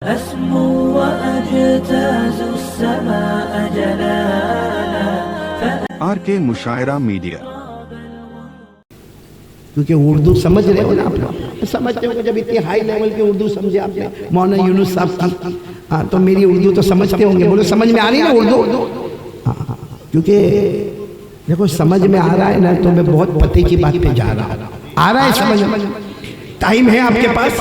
أسمو وأجتاز السماء جلالا آر کے مشاعرہ میڈیا. کیونکہ اردو سمجھ رہے ہو نا آپ لوگ، سمجھتے ہو کہ جب اتنی ہائی لیول کی اردو سمجھے آپ نے مولانا یونس صاحب کی، تو میری اردو تو سمجھتے ہوں گے. بولو سمجھ میں آ رہی نا اردو؟ کیونکہ دیکھو سمجھ میں آ رہا ہے نا تو میں بہت پتے کی بات پہ جا رہا ہوں. آ رہا ہے سمجھ میں؟ ٹائم ہے آپ کے پاس؟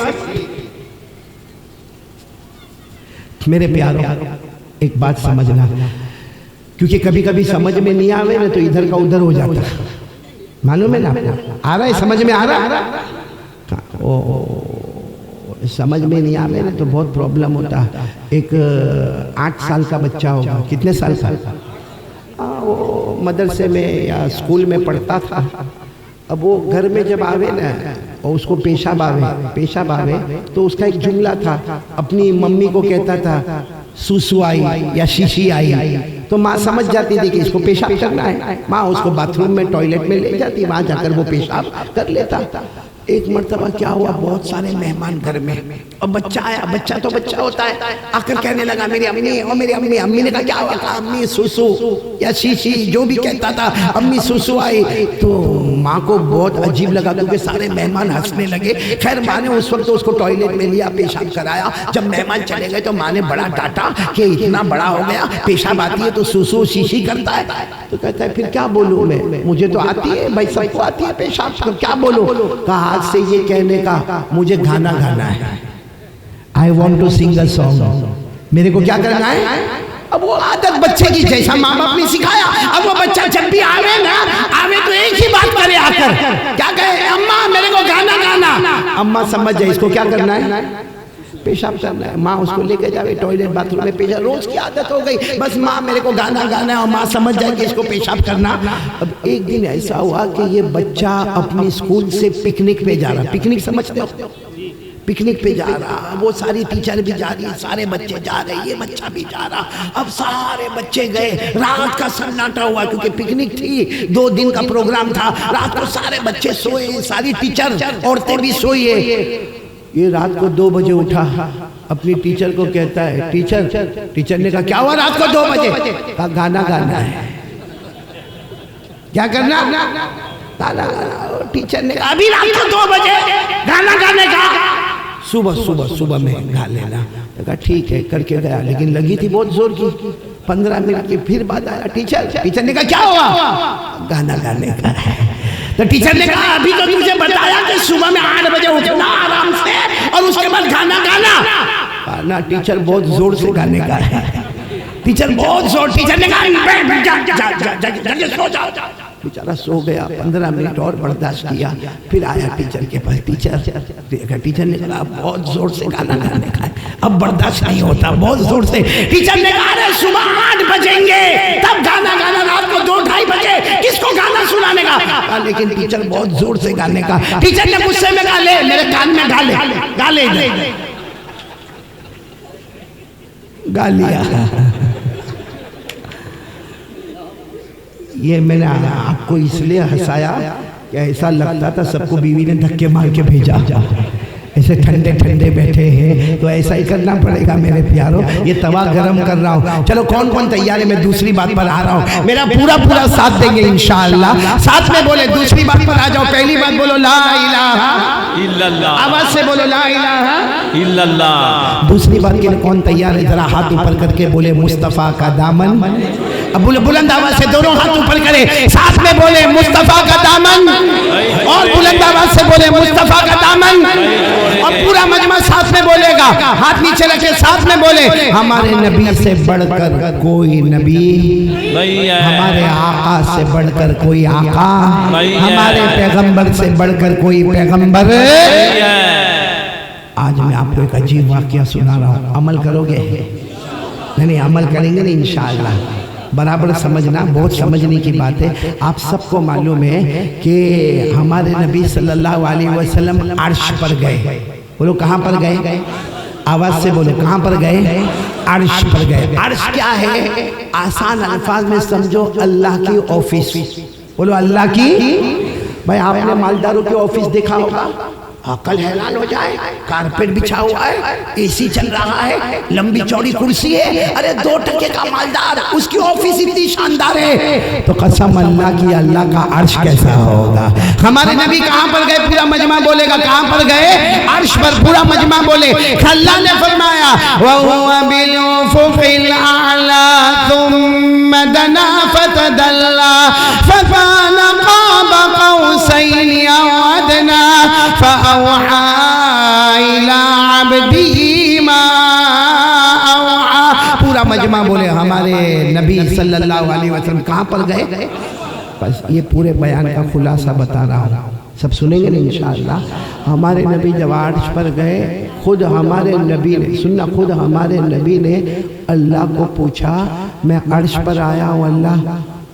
میرے پیاروں ایک بات سمجھنا، کیونکہ کبھی کبھی سمجھ میں نہیں آوے نا تو ادھر کا ادھر ہو جاتا ہے. معلوم ہے نا آپ کو؟ آ رہا ہے سمجھ میں؟ آ رہا سمجھ میں نہیں آوے نا تو بہت پرابلم ہوتا. ایک 8 سال کا بچہ ہوگا، کتنے سال کا؟ وہ مدرسے میں یا اسکول میں پڑھتا تھا. اب وہ گھر میں جب آوے نا اور اس کو پیشاب آوے تو اس کا ایک جملہ تھا، اپنی ممی کو کہتا تھا سوسو آئی یا شیشی آئی، تو ماں سمجھ جاتی تھی کہ اس کو پیشاب کرنا ہے. ماں اس کو باتھ روم میں ٹوائلٹ میں لے جاتی، وہاں جا کر وہ پیشاب کر لیتا. ایک مرتبہ کیا ہوا، بہت سارے مہمان گھر میں اور بچہ آیا. بچہ تو بچہ ہوتا ہے، آ کر کہنے لگا میری امی اور میری امی. امی نے کہا کیا ہوا؟ کہا امی سوسو یا شیشی جو بھی کہتا تھا، امی سوسو آئی. تو ماں کو بہت عجیب لگا کیونکہ سارے مہمان ہنسنے لگے. خیر ماں نے اس وقت اس کو ٹوائلٹ میں لیا، پیشاب کرایا. جب مہمان چلے گئے تو ماں نے بڑا ڈانٹا کہ اتنا بڑا ہو گیا، پیشاب آتی ہے تو سوسو شیشی کرتا ہے. تو کہتا ہے پھر کیا بولوں میں، مجھے تو آتی ہے بھائی، سب کو آتی ہے پیشاب، تو کیا بولوں؟ کہا آج سے یہ کہنے کا مجھے گانا گانا ہے. I want to sing a song. میرے کو کیا کرنا ہے؟ اب وہ عادت بچے کی جیسا ماں باپ نے سکھایا. اب وہ بچہ جب بھی آوے نا، آوے تو ایک ہی بات کرے آ کر، کیا کہے؟ اماں میرے کو گانا گانا. اماں سمجھ جائے اس کو کیا کرنا ہے، پیشاب کرنا ہے. ماں اس کو لے کے جاوے ٹوائلٹ باتھ روم میں پیشاب، روز کی عادت ہو گئی. بس ماں میرے کو گانا گانا ہے اور ماں سمجھ جائے کہ اس کو پیشاب کرنا. اب ایک دن ایسا ہوا کہ یہ بچہ اپنی اسکول سے پکنک پہ جا رہا. پکنک سمجھتے ہو؟ پکنک پہ جا رہا. وہ ساری ٹیچر بھی جا رہی، سارے بچے جا رہے، یہ بچہ بھی جا رہا. اب سارے بچے گئے، رات کا سناٹا ہوا کیونکہ پکنک تھی، 2 دن کا پروگرام تھا. رات کو سارے بچے سوئے، ساری ٹیچر عورتیں بھی سوئی ہے. یہ رات کو 2 بجے اٹھا، اپنی ٹیچر کو کہتا ہے ٹیچر نے کہا کیا ہوا رات کو 2 بجے؟ کہا گانا گانا ہے. کیا کرنا؟ گانا گانا. ٹیچر نے کہا ابھی رات کو 2 بجے گانا گانے کا، صبح میں گا لینا. کہا ٹھیک ہے، کر کے گیا. لیکن لگی تھی بہت زور کی. 15 منٹ کی پھر بعد آیا ٹیچر نے کہا کیا ہوا؟ گانا گانے کا ہے. تو ٹیچر نے کہا ابھی تو تجھے بتایا کہ صبح میں 8 بجے اٹھنا آرام سے اور اس کے بعد گانا گانا. نا ٹیچر بہت زور سے گانے کا ہے. ٹیچر بہت زور. ٹیچر نے کہا سو جاؤ. بیچارہ سو گیا. 15 منٹ اور برداشت کیا. پھر آیا ٹیچر کے پاس. ٹیچر نے کہا بہت زور سے گانا گانے کا ہے، اب برداشت نہیں ہوتا، بہت زور سے. ٹیچر نے کہا ارے صبح 8 بجیں گے تب گانا گانا، رات کو 2-2:30 بجے کس کو گانا سنانے کا؟ لیکن ٹیچر بہت زور سے گانے کا. ٹیچر نے غصے میں کہا لے میرے کان میں گا لیا. یہ میں نے آپ کو اس لیے ہنسایا کہ ایسا لگتا تھا سب کو بیوی نے دھکے مار کے بھیجا. ایسے ٹھنڈے بیٹھے ہیں تو ایسا ہی کرنا پڑے گا میرے پیاروں. یہ توا گرم کر رہا ہوں. چلو کون تیار ہے؟ میں دوسری بات پر آ رہا ہوں. میرا پورا ساتھ دیں گے انشاءاللہ. ساتھ میں بولے دوسری بات پر آ جاؤ. پہلی بات بولو لا الہ الا اللہ. آواز سے بولو لا الہ الا اللہ. دوسری بات کے لیے کون تیار ہے؟ ذرا ہاتھ اوپر کر کے بولے مصطفیٰ کا دامن. اب بلند آواز سے دونوں ہاتھ اوپر کرے، ساتھ میں بولے مصطفیٰ کا دامن. اور بلند آواز سے بولے مصطفیٰ کا دامن. اور پورا مجمع ساتھ میں بولے گا. ہاتھ نیچے رکھے، ساتھ میں بولے ہمارے نبی سے بڑھ کر کوئی نبی نہیں ہے، ہمارے آقا سے بڑھ کر کوئی آقا نہیں ہے، ہمارے پیغمبر سے بڑھ کر کوئی پیغمبر نہیں ہے. آج میں آپ کو ایک عجیب واقعہ سنا رہا ہوں. عمل کرو گے؟ نہیں عمل کریں گے نا انشاءاللہ. برابر سمجھنا، بہت سمجھنے کی بات ہے. آپ سب کو معلوم ہے کہ ہمارے نبی صلی اللہ علیہ وسلم عرش پر گئے. بولو کہاں پر گئے؟ آواز سے بولو کہاں پر گئے؟ عرش پر گئے. عرش کیا ہے؟ آسان الفاظ میں سمجھو اللہ کی آفس. بولو اللہ کی. بھائی آپ نے مالداروں کے آفس دیکھا ہوگا، عقل حیران ہو جائے، کارپیٹ بچھا ہوا ہے، اے سی چل رہا ہے، لمبی چوڑی کرسی ہے، ارے 2 ٹکے کا مالدار، اس کی آفس اتنی شاندار ہے، تو قسم اللہ کی اللہ کا عرش کیسا ہوگا؟ ہمارے نبی کہاں پر گئے؟ پورا مجمع بولے گا کہاں پر گئے؟ عرش پر، پورا مجمع بولے۔ اللہ نے فرمایا وَهُوَ بِالْأُفُقِ الْأَعْلَى ثُمَّ دَنَا فَتَدَلَّى فَكَانَ قَابَ قَوْسَيْنِ أَوْ أَدْنَىٰ فَأَوْحَىٰ إِلَىٰ عَبْدِهِ مَا أَوْحَىٰ۔ پورا مجمع بولے ہمارے نبی صلی اللہ علیہ وسلم کہاں پر گئے؟ بس یہ پورے بیان کا خلاصہ بتا رہا ہوں، سب سنیں گے انشاءاللہ۔ ہمارے نبی جب عرش پر گئے، خود ہمارے نبی نے سننا، خود ہمارے نبی نے اللہ کو پوچھا میں عرش پر آیا ہوں اللہ،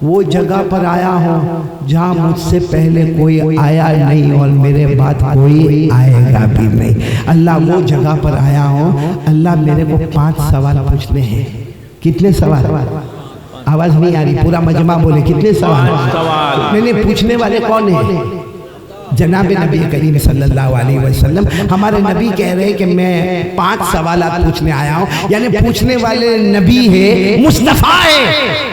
وہ جگہ پر آیا ہوں جہاں مجھ سے پہلے کوئی آیا نہیں اور میرے بعد کوئی آئے گا بھی نہیں۔ اللہ وہ جگہ پر آیا ہوں، اللہ میرے کو 5 سوال پوچھنے ہیں۔ کتنے سوال؟ آواز نہیں آ رہی، پورا مجمع بولے کتنے سوال؟ میں نے پوچھنے والے کون ہیں؟ جناب نبی کریم صلی اللہ علیہ وسلم۔ ہمارے نبی کہہ رہے کہ میں 5 سوالات پوچھنے آیا ہوں، یعنی پوچھنے والے نبی ہے، مصطفیٰ ہے،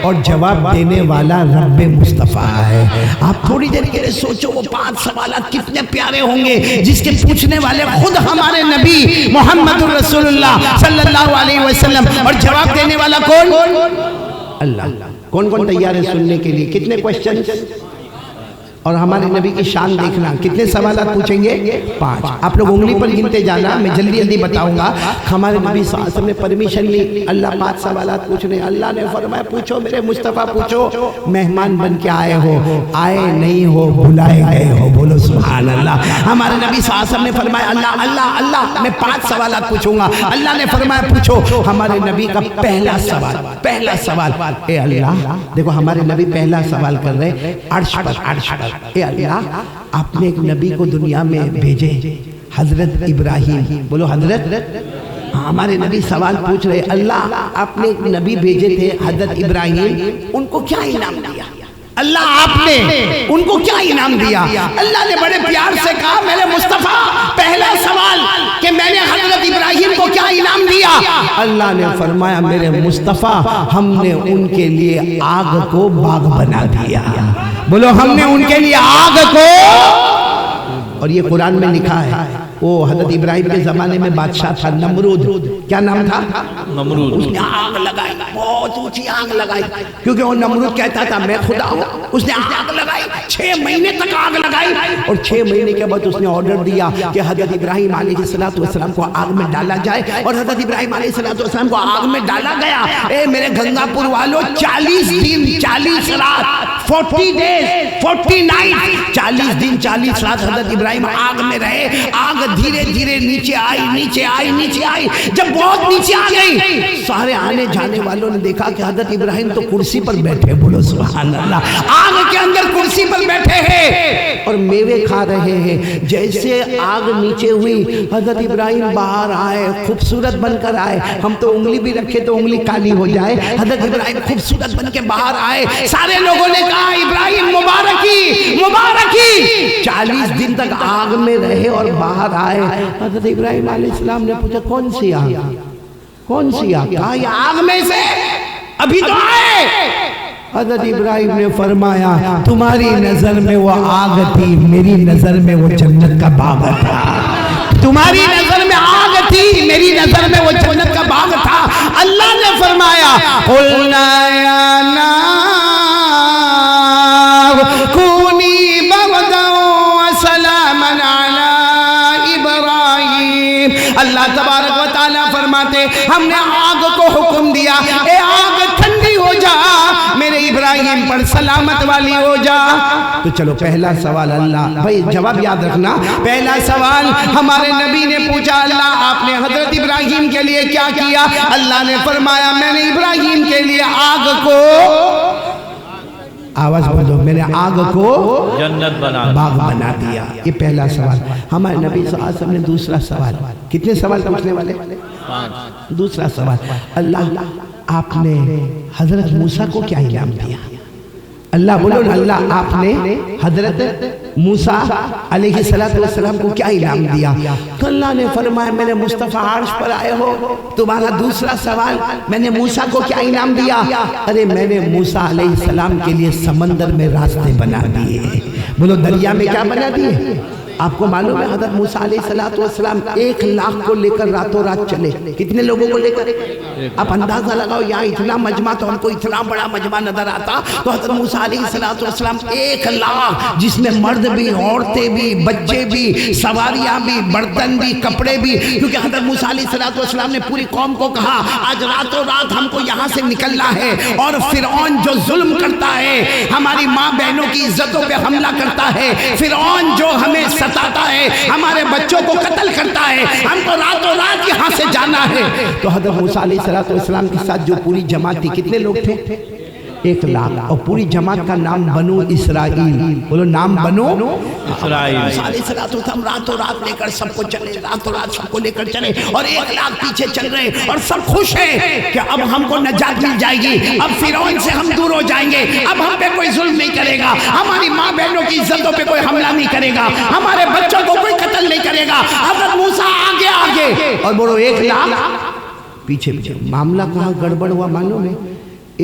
اور جواب دینے والا رب مصطفیٰ ہے۔ آپ تھوڑی دیر کے لیے سوچو وہ 5 سوالات کتنے پیارے ہوں گے، جس کے پوچھنے والے خود ہمارے نبی محمد الرسول اللہ صلی اللہ علیہ وسلم، اور جواب دینے والا کون؟ اللہ۔ کون کون تیار ہے سننے کے لیے؟ کتنے کوشچنز؟ اور ہمارے نبی کی شان دیکھنا، کتنے سوالات پوچھیں گے؟ 5۔ آپ لوگ انگلی پر گنتے جانا، میں جلدی جلدی بتاؤں گا۔ ہمارے نبی صلی اللہ علیہ وسلم نے پرمیشن لی، اللہ 5 سوالات پوچھنے، اللہ نے فرمایا پوچھو میرے مصطفیٰ پوچھو۔ مہمان بن کے آئے ہو، آئے نہیں ہو، بلائے گئے ہو، بولو سبحان اللہ۔ ہمارے نبی صلی اللہ علیہ وسلم نے فرمایا اللہ اللہ اللہ میں 5 سوالات پوچھوں گا، اللہ نے فرمایا پوچھو۔ ہمارے نبی کا پہلا سوال، اے اللہ، دیکھو ہمارے نبی پہلا سوال کر رہے عرش پر، اے اللہ آپ نے ایک نبی کو دنیا میں بھیجے، حضرت ابراہیم، بولو حضرت۔ ہمارے نبی سوال پوچھ رہے اللہ آپ نے ایک نبی بھیجے تھے حضرت ابراہیم، ان کو کیا انعام دیا؟ اللہ آپ نے ان کو کیا انعام دیا؟ اللہ نے بڑے پیار سے کہا میرے مصطفیٰ پہلا سوال کہ میں نے حضرت ابراہیم کو کیا انعام دیا؟ اللہ نے فرمایا میرے مصطفیٰ ہم نے ان کے لیے آگ کو باغ بنا دیا۔ بولو ہم نے ان کے لیے آگ کو، اور یہ قرآن میں لکھا ہے۔ وہ حضرت ابراہیم کے زمانے میں بادشاہ تھا نمرود، کیا نام تھا؟ نمرود۔ اس نے آگ لگائی، بہت اونچی آگ لگائی، کیونکہ وہ نمرود کہتا تھا میں خدا ہوں۔ اس نے آگ لگائی، 6 مہینے تک آگ لگائی، اور 6 مہینے کے بعد اس نے آرڈر دیا کہ حضرت ابراہیم علیہ السلام کو آگ میں ڈالا جائے، اور حضرت ابراہیم علیہ السلام کو آگ میں ڈالا گیا۔ اے میرے گنگا پور والوں، 40 دن 40 رات 40 days 40 nights 40 دن 40 رات حضرت ابراہیم آگ میں رہے۔ آگ دھیرے دھیرے نیچے آئی، جب بہت نیچے آ گئی، سارے آنے جانے والوں نے دیکھا کہ حضرت ابراہیم تو کرسی پر بیٹھے، بولو سبحان اللہ، آگ کے اندر کرسی پر بیٹھے ہیں اور میوے کھا رہے ہیں۔ جیسے آگ نیچے ہوئی، حضرت ابراہیم باہر آئے، خوبصورت بن کر آئے۔ ہم تو انگلی بھی رکھے تو انگلی کالی ہو جائے، حضرت ابراہیم خوبصورت بن کے باہر آئے۔ سارے لوگوں نے کہا ابراہیم مبارکی مبارکی۔ 40 دن تک آگ میں رہے اور باہر آئے۔ حضرت ابراہیم علیہ السلام نے پوچھا کون سی آگ؟ کہا یہ آگ میں سے ابھی تو آئے۔ حضرت ابراہیم نے فرمایا تمہاری نظر میں وہ آگ تھی، میری نظر میں وہ جنت کا باغ تھا۔ تمہاری نظر میں آگ تھی، میری نظر میں وہ جنت کا باغ تھا۔ اللہ نے فرمایا قُلْنَا يَا نَارُ كُونِي بَرْدًا وَسَلَامًا عَلَىٰ إِبْرَاهِيمَ۔ اللہ تبارک و تعالیٰ فرماتے ہم نے آگ کو حکم دیا، اے آگ ٹھنڈی ہو جا، میرے ابراہیم پر سلامت والی ہو جا۔ تو چلو پہلا سوال اللہ بھائی جواب یاد رکھنا، پہلا سوال ہمارے نبی نے پوچھا اللہ آپ نے حضرت ابراہیم کے لیے کیا کیا؟ اللہ نے فرمایا میں نے ابراہیم کے لیے آگ کو، آواز بولو، میں نے آگ کو جنت باغ بنا دیا۔ یہ پہلا سوال۔ ہمارے نبی صلی اللہ علیہ وسلم نے دوسرا سوال، کتنے سوال پوچھنے والے؟ 5۔ دوسرا سوال اللہ آپ نے حضرت موسیٰ کو کیا انعام دیا؟ اللہ بولو اللہ آپ نے حضرت موسیٰ علیہ السلام کو کیا انعام دیا؟ تو اللہ نے فرمایا میں نے مصطفیٰ عرش پر آئے ہو، تمہارا دوسرا سوال میں نے موسیٰ کو کیا انعام دیا؟ ارے میں نے موسیٰ علیہ السلام کے لیے سمندر میں راستے بنا دیے۔ بولو دریا میں کیا بنا دیے؟ آپ کو معلوم ہے حضرت موسیٰ علیہ السلام 1,00,000 کو لے کر راتوں رات چلے۔ کتنے لوگوں کو لے کر؟ آپ اندازہ لگاؤ، یہاں اتنا مجمع تو ہم کو اتنا بڑا مجمع نظر آتا، تو حضرت موسیٰ علیہ السلام 1,00,000 جس میں مرد بھی، عورتیں بھی، بچے بھی، سواریاں بھی، برتن بھی، کپڑے بھی، کیونکہ حضرت موسیٰ علیہ السلام نے پوری قوم کو کہا آج راتوں رات ہم کو یہاں سے نکلنا ہے، اور فرعون جو ظلم کرتا ہے، ہماری ماں بہنوں کی عزتوں پہ حملہ کرتا ہے، فرعون جو ہمیں ستاتا ہے، ہمارے بچوں کو قتل کرتا ہے، ہم کو راتوں رات یہاں سے جانا ہے۔ تو حضرت موسیٰ علیہ السلام کے ساتھ جو پوری جماعت تھی، کتنے لوگ تھے؟ 1,00,000، اور پوری جماعت کا نام بنو اسرائیل۔ بولو نام بنو اسرائیل۔ موسیٰ علیہ السلام راتوں رات لے کر سب کو چلے، راتوں رات سب کو لے کر چلے، اور 1,00,000 پیچھے چل رہے، اور سب خوش ہیں کہ اب ہم کو نجات مل جائے گی، اب فرعون سے ہم دور ہو جائیں گے، اب ہم پہ کوئی ظلم نہیں کرے گا، ہماری ماں بہنوں کی عزتوں پہ کوئی حملہ نہیں کرے گا، ہمارے بچوں کو کوئی قتل نہیں کرے گا۔ حضرت موسیٰ آگے آگے، اور بولو 1,00,000 پیچھے پیچھے۔ معاملہ کہاں گڑبڑ ہوا معلوم ہے؟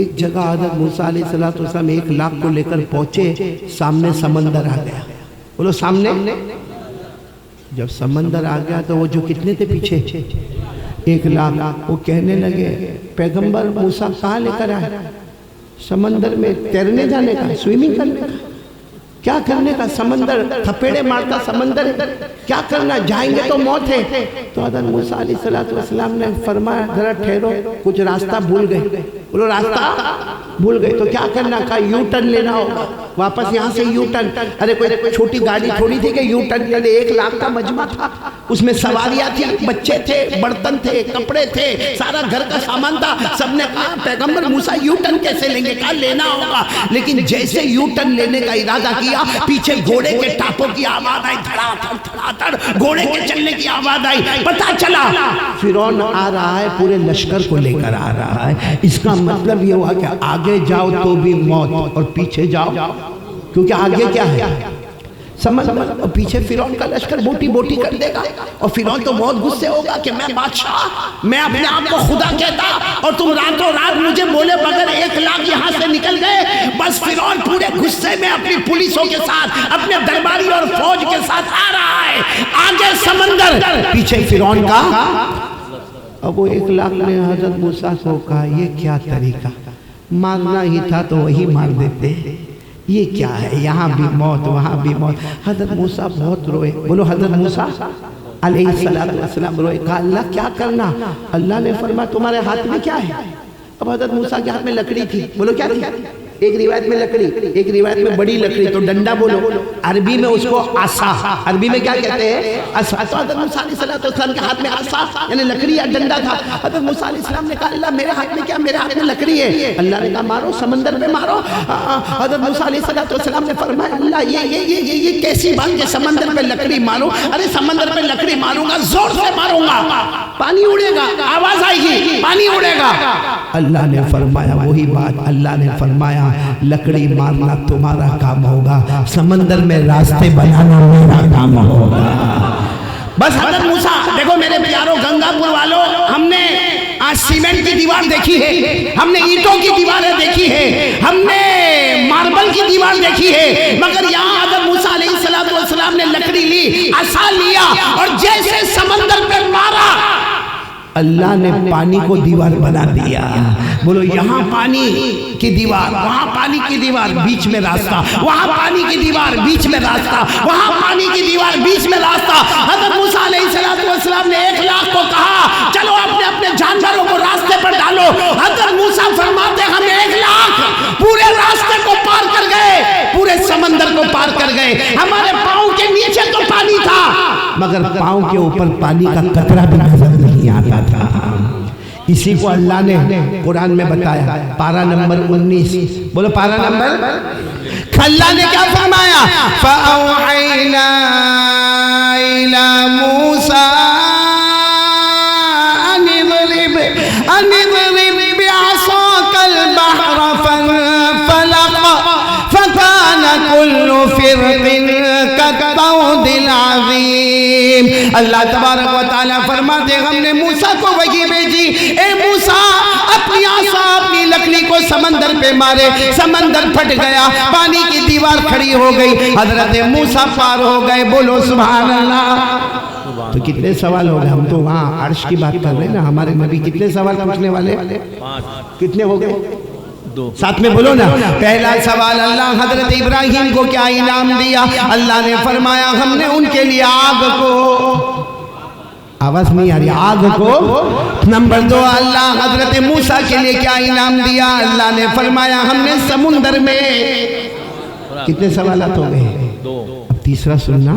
ایک جگہ حضرت موسیٰ علیہ السلام 1,00,000 کو لے کر پہنچے، سامنے سمندر آ گیا۔ بولو سامنے، جب سمندر آ گیا تو وہ جو کتنے تھے پیچھے 1,00,000، وہ کہنے لگے پیغمبر موسیٰ کہاں لے کر آئے؟ سمندر میں تیرنے جانے کا، سوئمنگ کرنے کا، کیا کرنے کا؟ سمندر تھپیڑے مارتا سمندر، کیا کرنا؟ جائیں گے تو موت ہے۔ تو حضرت موسیٰ علیہ السلام نے فرمایا ذرا ٹھہرو، کچھ راستہ بھول گئے۔ بولو راستہ بھول گئے تو کیا کرنا؟ کہا یو ٹرن لینا ہوگا، واپس یہاں سے یو ٹرن۔ ارے کوئی چھوٹی گاڑی تھوڑی تھی کہ یو ٹرن لے لے، 1,00,000 کا مجمع تھا، اس میں سواریاں تھی، بچے تھے، برتن تھے، کپڑے تھے، سارا گھر کا سامان تھا۔ سب نے کہا پیغمبر موسیٰ یو ٹرن کیسے لیں گے؟ کہا لینا ہوگا۔ لیکن جیسے یو ٹرن لینے کا ارادہ کیا، پیچھے گھوڑے کے ٹاپوں کی آواز آئی، دھڑا دھڑ دھڑا دھڑ، گھوڑے کے چلنے کی آواز آئی۔ پتہ چلا فرعون آ رہا ہے، پورے لشکر کو لے کر آ رہا ہے۔ اس کا مطلب یہ ہوا کہ آگے جاؤ تو بھی موت، اور پیچھے جاؤ کیونکہ آگے کیا ہے سمجھ، اور پیچھے فرعون کا لشکر بوٹی بوٹی کر دے گا، اور فرعون تو بہت غصے ہوگا کہ میں بادشاہ، میں اپنے آپ کو خدا کہتا، اور تم راتوں رات مجھے بولے بغیر 1,00,000 یہاں سے نکل گئے۔ بس فرعون پورے غصے میں اپنی پولیسوں کے ساتھ، اپنے درباری اور فوج کے ساتھ آ رہا ہے، آگے سمندر، پیچھے فرعون کا۔ اب وہ 1,00,000 نے حضرت موسیٰ کو کہا یہ کیا طریقہ، مارنا ہی تھا تو وہی مار دیتے، یہ کیا ہے، یہاں بھی موت وہاں بھی موت۔ حضرت موسیٰ بہت روئے۔ بولو حضرت موسیٰ علیہ السلام روئے، کہا اللہ کیا کرنا؟ اللہ نے فرمایا تمہارے ہاتھ میں کیا ہے؟ اب حضرت موسیٰ کے ہاتھ میں لکڑی تھی۔ بولو کیا تھی؟ ایک روایت میں لکڑی، ایک روایت میں بڑی لکڑی، تو ڈنڈا بولو، عربی میں اس کو عصا، عربی میں کیا کہتے ہیں؟ عصا۔ تو حضرت موسیٰ علیہ السلام کے ہاتھ میں عصا یعنی لکڑی یا ڈنڈا تھا۔ حضرت موسیٰ علیہ السلام نے کہا اللہ میرے ہاتھ میں کیا؟ میرے ہاتھ میں لکڑی ہے۔ اللہ نے کہا مارو، سمندر میں مارو۔ حضرت موسیٰ علیہ السلام نے فرمایا اللہ یہ کیسی بات کہ سمندر پہ لکڑی مارو؟ ارے سمندر پہ لکڑی ماروں گا، زور سے ماروں گا، پانی اڑے گا، آواز آئے گی، پانی اڑے گا۔ اللہ نے فرمایا وہی بات، اللہ نے فرمایا لکڑی مارنا تمہارا کام ہوگا، سمندر میں راستے بنانا میرا کام ہوگا۔ بس حضرت موسیٰ دیکھو میرے پیاروں گنگا پور والوں، ہم نے آج سیمنٹ کی دیوار دیکھی ہے، ہم نے اینٹوں کی دیواریں دیکھی ہے، ہم نے ماربل کی دیوار دیکھی ہے، مگر یہاں حضرت موسیٰ علیہ السلام نے لکڑی لی، عصا لیا، اور جیسے سمندر پہ مارا اللہ نے پانی کو دیوار بنا دیا۔ بولو یہاں پانی کی دیوار، وہاں پانی کی دیوار، بیچ میں راستہ، وہاں پانی کی دیوار، بیچ میں راستہ، وہاں پانی کی دیوار، بیچ میں راستہ۔ حضرت موسیٰ علیہ السلام نے 1,00,000 کو کہا چلو اپنے اپنے جانوروں کو راستے پر ڈالو۔ حضرت موسیٰ فرماتے ہم 1,00,000 پورے راستے کو پار کر گئے، پورے سمندر کو پار کر گئے، ہمارے پاؤں کے نیچے تو پانی تھا مگر پاؤں کے اوپر پانی کا قطرہ بھی نظر نہیں آتا تھا۔ اسی کو اللہ نے قرآن میں بتایا، پارہ نمبر 19، بولو پارہ نمبر، اللہ نے کیا فرمایا؟ فَأَوْحَيْنَا إِلَى مُوسَىٰ أَنِ اضْرِبْ بِعَصَاكَ الْبَحْرَ فَانفَلَقَ كل فرق كالطود العظيم. اللہ تبارک و تعالیٰ فرماتے ہم نے موسیٰ کو وحی بھیجی، اے موسیٰ اپنی عصا اپنی لکڑی کو سمندر پہ مارے، سمندر پھٹ گیا، پانی کی دیوار کھڑی ہو گئی، حضرت موسیٰ پار ہو گئے. بولو سبحان اللہ. تو کتنے سوال ہو گئے؟ ہم تو وہاں عرش کی بات کر رہے ہیں نا. ہمارے نبی کتنے سوال پوچھنے والے؟ 5. کتنے ہو گئے؟ 2. ساتھ میں بولو نا. پہلا سوال اللہ حضرت ابراہیم کو کیا انعام دیا؟ اللہ نے فرمایا ہم نے ان کے لیے آگ کو، آواز نہیں آ رہی، آگ کو. نمبر 2 اللہ حضرت موسیٰ کے لیے کیا انعام دیا؟ اللہ نے فرمایا ہم نے سمندر میں. کتنے سوالات ہو گئے؟ 2. اب تیسرا سننا.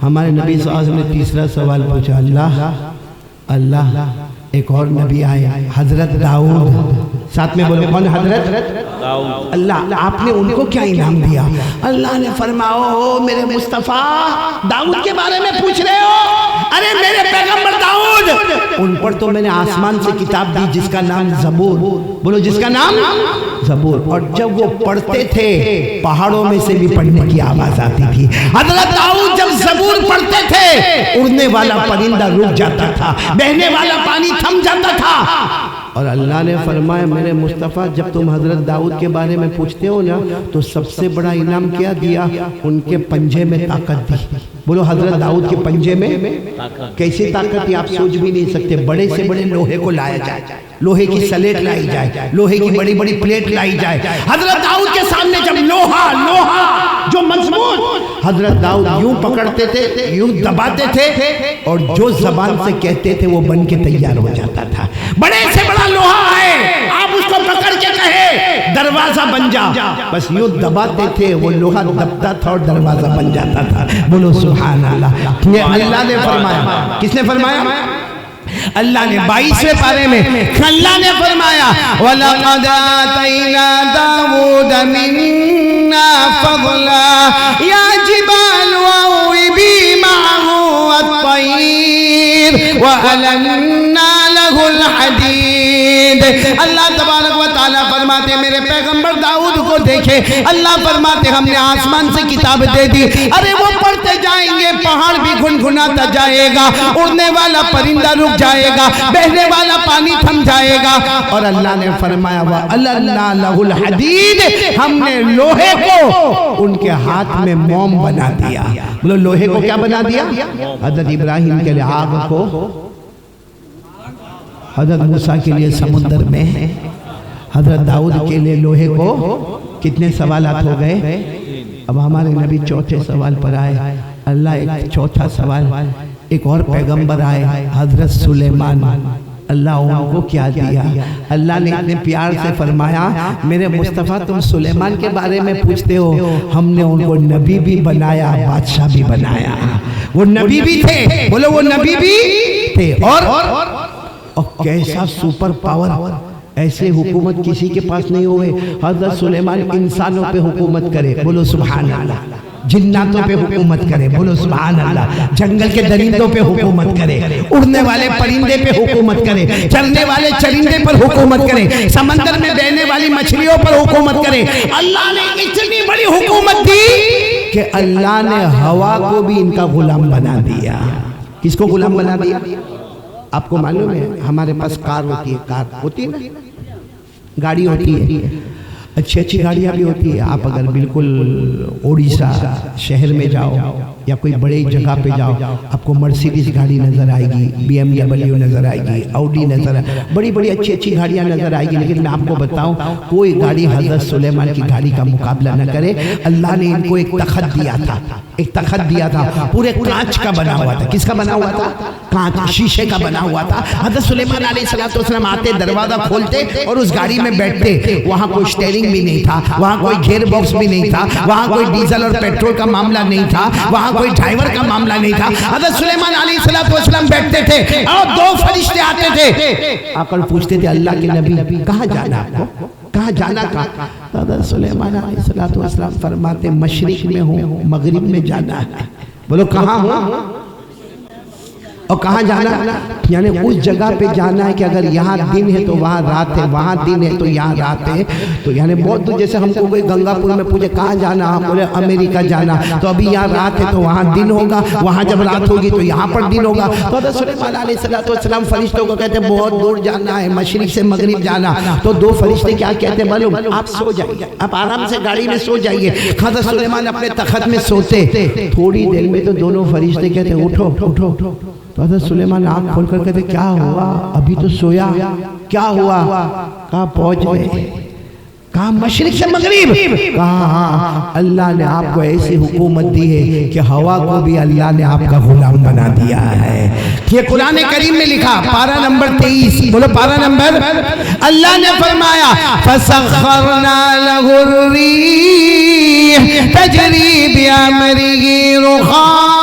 ہمارے نبی صلی اللہ علیہ وسلم نے تیسرا سوال پوچھا، اللہ ایک اور نبی آئے حضرت داؤد. ساتھ میں بولو کون؟ حضرت داؤد. اللہ آپ نے ان کو کیا انعام دیا؟ اللہ نے فرمایا او میرے مصطفیٰ داؤد کے بارے میں پوچھ رہے ہو؟ ارے میرے پیغمبر داؤد، ان پر تو میں نے آسمان سے کتاب دی جس کا نام زبور. بولو جس کا نام زبور. اور جب وہ پڑھتے تھے پہاڑوں میں سے بھی پڑھنے کی آواز آتی تھی. حضرت داؤد جب زبور پڑھتے تھے اڑنے والا پرندہ رک جاتا تھا، بہنے والا پانی تھم جاتا تھا. اور اللہ نے فرمایا میرے مصطفیٰ جب تم حضرت داؤد کے بارے میں پوچھتے ہو نا تو سب سے بڑا انعام کیا دیا؟ ان کے پنجے میں طاقت دی. بولو حضرت داؤد کے پنجے میں کیسی طاقت تھی آپ سوچ بھی نہیں سکتے. بڑے سے بڑے لوہے کو لایا جائے، لوہے کی سلیٹ لائی جائے، لوہے کی بڑی بڑی پلیٹ لائی جائے. حضرت داؤد کے سامنے جب لوہا جو مضبوط، حضرت داؤد یوں پکڑتے تھے، یوں دباتے تھے اور جو زبان سے کہتے تھے وہ بن کے تیار ہو جاتا تھا. بڑے سے بڑا لوہا ہے، آپ اس کو پکڑ کے کہے دروازہ بن جا، بس یوں دباتے تھے وہ لوہا دبتا تھا اور دروازہ بن جاتا تھا. بولو سبحان اللہ. اللہ نے فرمایا، کس نے فرمایا؟ اللہ نے 22ویں پارے میں اللہ نے فرمایا وَلَقَدْ آتَيْنَا دَاوُودَ مِنَّا فَضْلًا يَا جِبَالُ أَوِّبِي مَعَهُ وَالطَّيْرَ وَأَلَنَّا لَهُ الْحَدِيدَ. اللہ تبارک و تعالیٰ فرماتے میرے پیغمبر داؤد کو دیکھے. اللہ فرماتے ہم نے آسمان سے کتاب دے دی. ارے وہ پڑھتے جائیں گے پہاڑ بھی گھنگھناتا جائے گا، اڑنے والا پرندہ رک جائے گا، بہنے والا پانی تھم جائے گا. اور اللہ نے فرمایا وَأَلَنَّا لَهُ الْحَدِيدَ، ہم نے لوہے کو ان کے ہاتھ میں موم بنا دیا. بولو لوہے کو کیا بنا دیا؟ حضرت ابراہیم کے لیے آگ کو، حضرت موسیٰ کے لیے سمندر میں، حضرت داؤد کے لیے لوہے کو. کتنے سوالات ہو گئے؟ اب ہمارے نبی چوتھے سوال پر آئے. اللہ ایک چوتھا سوال، ایک اور پیغمبر آئے حضرت سلیمان. اللہ ان کو کیا دیا؟ اللہ نے اتنے پیار سے فرمایا میرے مصطفیٰ تم سلیمان کے بارے میں پوچھتے ہو، ہم نے ان کو نبی بھی بنایا، بادشاہ بھی بنایا. وہ نبی بھی تھے، بولو وہ نبی بھی تھے. اور کیسا سپر پاور، ایسے حکومت کسی کے پاس نہیں ہوئے. حضرت سلیمان انسانوں پہ حکومت کرے، بولو سبحان اللہ. جناتوں پہ حکومت کرے، بولو سبحان اللہ. جنگل کے درندوں پہ حکومت کرے، اڑنے والے پرندے پہ حکومت کرے، چلنے والے چرندے پر حکومت کرے، سمندر میں بہنے والی مچھلیوں پر حکومت کرے. اللہ نے اتنی بڑی حکومت دی کہ اللہ نے ہوا کو بھی ان کا غلام بنا دیا. کس کو غلام بنا دیا؟ آپ کو معلوم ہے ہمارے پاس کار ہوتی ہے، کار ہوتی ہے نا، گاڑی ہوتی ہے، اچھی اچھی گاڑیاں بھی ہوتی ہے. آپ اگر بالکل اڑیسہ شہر میں جاؤ یا کوئی بڑے جگہ پہ جاؤ آپ کو مرسیڈیز گاڑی نظر آئے گی، BMW نظر آئے گی، آؤڈی نظر آئے گی، بڑی بڑی اچھی اچھی گاڑیاں نظر آئے گی. لیکن میں آپ کو بتاؤں کوئی گاڑی حضرت سلیمان کی گاڑی کا مقابلہ نہ کرے. اللہ نے ان کو ایک تخت دیا تھا، ایک تخت دیا تھا پورے کانچ کا بنا ہوا تھا. کس کا بنا ہوا تھا؟ کانچ، شیشے کا بنا ہوا تھا. حضرت سلیمان علیہ السلام آتے، دروازہ کھولتے اور اس گاڑی میں بیٹھتے. وہاں کوئی اسٹیئرنگ بھی نہیں تھا، وہاں کوئی گیئر باکس بھی نہیں تھا، وہاں کوئی ڈیزل اور پیٹرول کا معاملہ نہیں تھا، وہاں کوئی ڈرائیور کا معاملہ نہیں تھا. حضرت سلیمان علیہ السلام بیٹھتے تھے اور 2 فرشتے آتے تھے آ کر پوچھتے تھے اللہ کے نبی کہاں جانا آپ کو، کہاں جانا کا؟ حضرت سلیمان علیہ السلام فرماتے مشرق میں ہوں، مغرب میں جانا ہے. بولو کہاں ہوں؟ اور کہاں جانا؟ یعنی اس جگہ پہ جانا ہے کہ اگر یہاں دن ہے تو وہاں رات ہے، وہاں دن ہے تو یہاں رات ہے. تو یعنی بہت دور، جیسے ہم کو کوئی گنگا پور میں پوچھے کہاں جانا، ہم بولے امریکہ جانا، تو ابھی یہاں رات ہے تو وہاں دن ہوگا، وہاں جب رات ہوگی تو یہاں پر دن ہوگا. تو حضرت سلیمان علیہ السلام فرشتوں کو کہتے ہیں بہت دور جانا ہے، مشرق سے مغرب جانا. تو دو فرشتے کیا کہتے ہیں معلوم؟ آپ سو جائیے، آپ آرام سے گاڑی میں سو جائیے. حضرت سلیمان اپنے تخت میں سوتے، تھوڑی دیر میں تو دونوں فرشتے کہتے ہیں اٹھو اٹھو. تو حضرت سلیمان آنکھ کھول کر کہتے کیا ہوا؟ ابھی تو سویا. کیا ہوا؟ کہاں پہنچ گئے؟ کہاں؟ مشرق سے مغرب. کہاں؟ ہاں اللہ نے آپ کو ایسی حکومت دی ہے کہ ہوا کو بھی اللہ نے آپ کا غلام بنا دیا ہے. یہ قرآن کریم میں لکھا، پارہ نمبر 23، بولو پارہ نمبر. اللہ نے فرمایا فَسَخَّرْنَا لَهُ الرِّيحَ تَجْرِي بِأَمْرِهِ رُخَاءً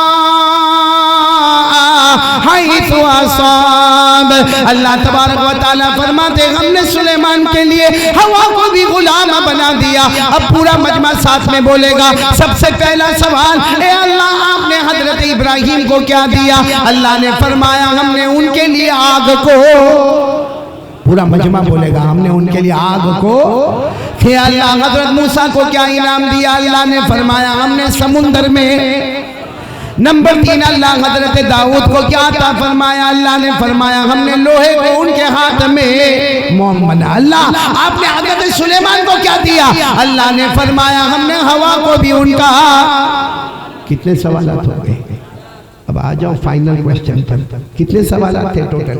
حیث اصاب. اللہ تبارک و تعالیٰ فرماتے ہم نے سلیمان کے لیے ہوا کو بھی غلام بنا دیا. اب پورا مجمع ساتھ میں بولے گا. سب سے پہلا سوال، اے اللہ آپ نے حضرت ابراہیم کو کیا دیا؟ اللہ نے فرمایا ہم نے ان کے لیے آگ کو. پورا مجمع بولے گا ہم نے ان کے لیے آگ کو. کہ اللہ حضرت موسیٰ کو کیا انعام دیا؟ اللہ نے فرمایا ہم نے سمندر میں. نمبر 3، اللہ حضرت داؤد کو کیا عطا فرمایا؟ اللہ نے فرمایا ہم نے لوہے کو ان کے ہاتھ میں موم بنا. اللہ آپ نے حضرت سلیمان کو کیا دیا؟ اللہ نے فرمایا ہم نے ہوا کو بھی ان کا. کتنے سوالات ہو گئے؟ اب آ جاؤ فائنل کوشچن پر. کتنے سوالات تھے ٹوٹل؟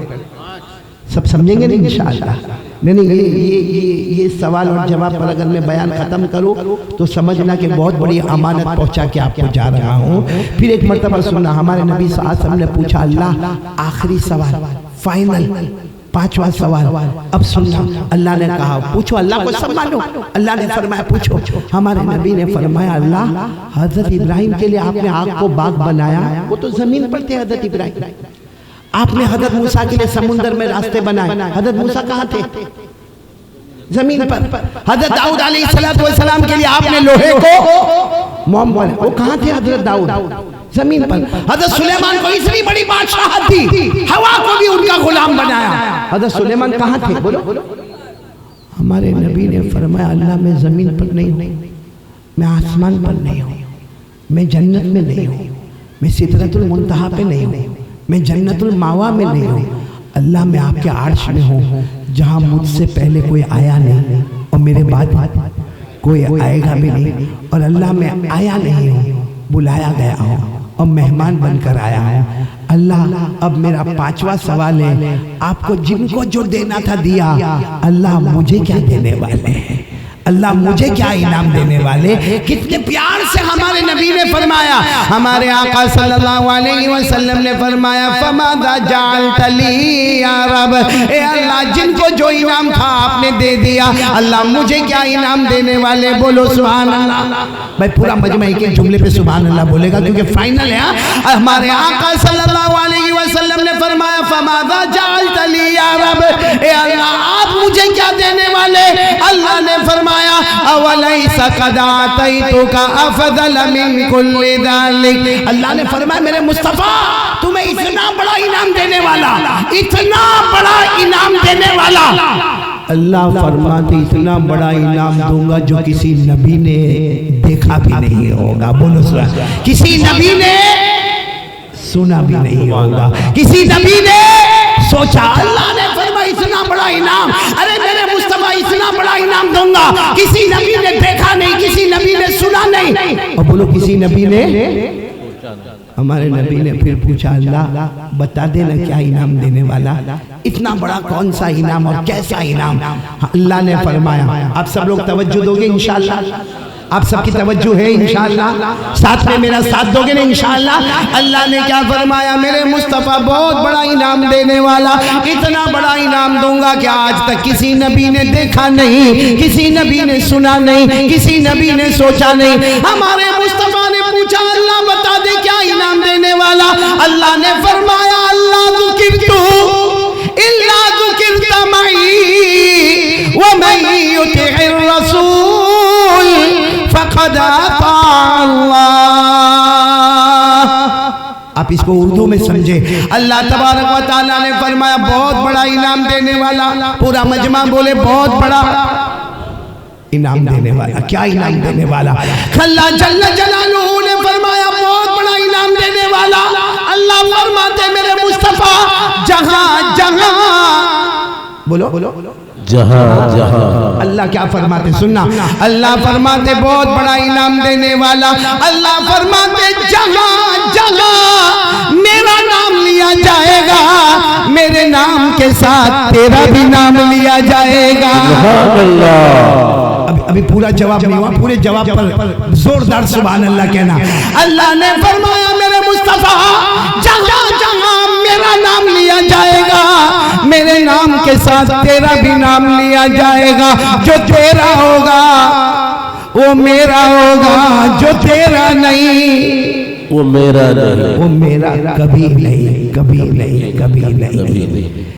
سب سمجھیں گے نہیں انشاءاللہ؟ نہیں یہ سوال اور جواب پر اگر میں بیان ختم کروں تو سمجھنا کہ بہت بڑی امانت پہنچا کے آپ کو جا رہا ہوں. پھر ایک مرتبہ سننا، ہمارے نبی صلی اللہ علیہ وسلم نے پوچھا اللہ آخری سوال، فائنل 5واں سوال. اب سننا، اللہ نے کہا پوچھو، اللہ کو سب مانو. اللہ نے فرمایا پوچھو. ہمارے نبی نے فرمایا اللہ حضرت ابراہیم کے لیے آپ نے آگ کو باغ بنایا، وہ تو زمین پر تھے حضرت ابراہیم. آپ نے حضرت موسیٰ کے لیے سمندر میں راستے بنائے، حضرت موسیٰ کہاں تھے؟ زمین پر. حضرت داؤد علیہ السلام کے لیے آپ نے لوہے کو موم بنا، وہ کہاں تھے حضرت داؤد؟ زمین پر. حضرت سلیمان کو اتنی بڑی بادشاہت دی، ہوا کو بھی ان کا غلام بنایا. حضرت سلیمان کہاں تھے؟ بولو. ہمارے نبی نے فرمایا اللہ میں زمین پر نہیں ہوں، میں آسمان پر نہیں ہوں، میں جنت میں نہیں ہوں، میں سدرۃ المنتہا پہ نہیں ہوں، میں جنت الماوا میں نہیں ہوں. اللہ میں آپ کے عرش میں ہوں جہاں مجھ سے پہلے کوئی آیا نہیں اور میرے بعد کوئی آئے گا بھی نہیں. اور اللہ میں آیا نہیں ہوں، بلایا گیا ہوں اور مہمان بن کر آیا ہوں. اللہ اب میرا 5واں سوال ہے، آپ کو جن کو جو دینا تھا دیا، اللہ مجھے کیا دینے والے ہیں؟ اللہ مجھے کیا انعام دینے والے؟ کتنے پیار سے ہمارے نبی نے فرمایا، ہمارے آقا صلی اللہ علیہ وسلم نے فرمایا فَمَاذَا جَعَلْتَ لِي یا رب. اے اللہ جن کو جو انعام تھا آپ نے دے دیا، اللہ مجھے کیا انعام دینے والے؟ بولو سبحان اللہ. بھائی پورا مجمع ایک ایک جملے پہ سبحان اللہ بولے گا کیونکہ فائنل ہے. ہمارے آقا صلی اللہ علیہ وسلم نے فرمایا فَمَاذَا جَعَلْتَ لِي یا رب. اے اللہ آپ مجھے کیا دینے والے؟ اللہ نے فرمایا اولیس قد آتیتک افضل من کل ذلک. اللہ نے فرمایا میرے مصطفیٰ تمہیں اتنا بڑا انعام دینے والا، اتنا بڑا انعام دینے والا. اللہ فرماتے اتنا بڑا انعام دوں گا جو کسی نبی نے دیکھا بھی نہیں ہوگا. بولو سبحان. کسی نبی نے سنا بھی نہیں ہوگا، کسی نبی نے سوچا. اللہ نے فرمایا اتنا بڑا انعام، ارے میرے مصطفیٰ اتنا بڑا انعام دوں گا کسی نبی نے دیکھا نہیں، کسی نبی نے سنا نہیں. اور بولو کسی نبی نے. ہمارے نبی نے پھر پوچھا اللہ بتا دینا کیا انعام دینے والا؟ اتنا بڑا کون سا انعام اور کیسا انعام؟ اللہ نے فرمایا آپ سب لوگ توجہ دو گے انشاءاللہ؟ آپ سب کی توجہ ہے انشاءاللہ؟ ساتھ میں میرا ساتھ دو گے نا انشاءاللہ؟ اللہ نے کیا فرمایا میرے مصطفیٰ بہت بڑا انعام دینے والا، اتنا بڑا انعام دوں گا کہ آج تک کسی نبی نے دیکھا نہیں، کسی نبی نے سنا نہیں، کسی نبی نے سوچا نہیں. ہمارے مصطفیٰ نے پوچھا اللہ بتا دے کیا انعام دینے والا؟ اللہ نے فرمایا اللہ ذکرت الا ذکرت معی ومن یطع الرسول فقد اطاع اللہ. آپ آپ اس کو اردو میں سمجھے. اللہ تبارک و تعالیٰ نے فرمایا بہت بڑا انعام دینے والا. پورا مجمع بولے بہت بڑا انعام دینے والا. کیا انعام دینے والا؟ اللہ جل جلالہ نے فرمایا بہت بڑا انعام دینے والا. اللہ فرماتے میرے مصطفیٰ جہاں جہاں بولو جہاں جہاں. اللہ کیا فرماتے سننا. اللہ فرماتے بہت بڑا انعام دینے والا. اللہ فرماتے جہاں جہاں میرا نام لیا جائے گا میرے نام کے ساتھ تیرا بھی نام لیا جائے گا. ابھی پورا جواب نہیں ہوا. پورے جواب پر زوردار سبحان اللہ کہنا. اللہ نے فرمایا میرے مصطفیٰ جہاں جہاں میرا نام لیا جائے گا میرے نام کے ساتھ تیرا بھی نام لیا جائے گا. جو تیرا ہوگا وہ میرا ہوگا. جو تیرا نہیں وہ میرا نہیں. وہ میرا کبھی نہیں کبھی نہیں کبھی نہیں.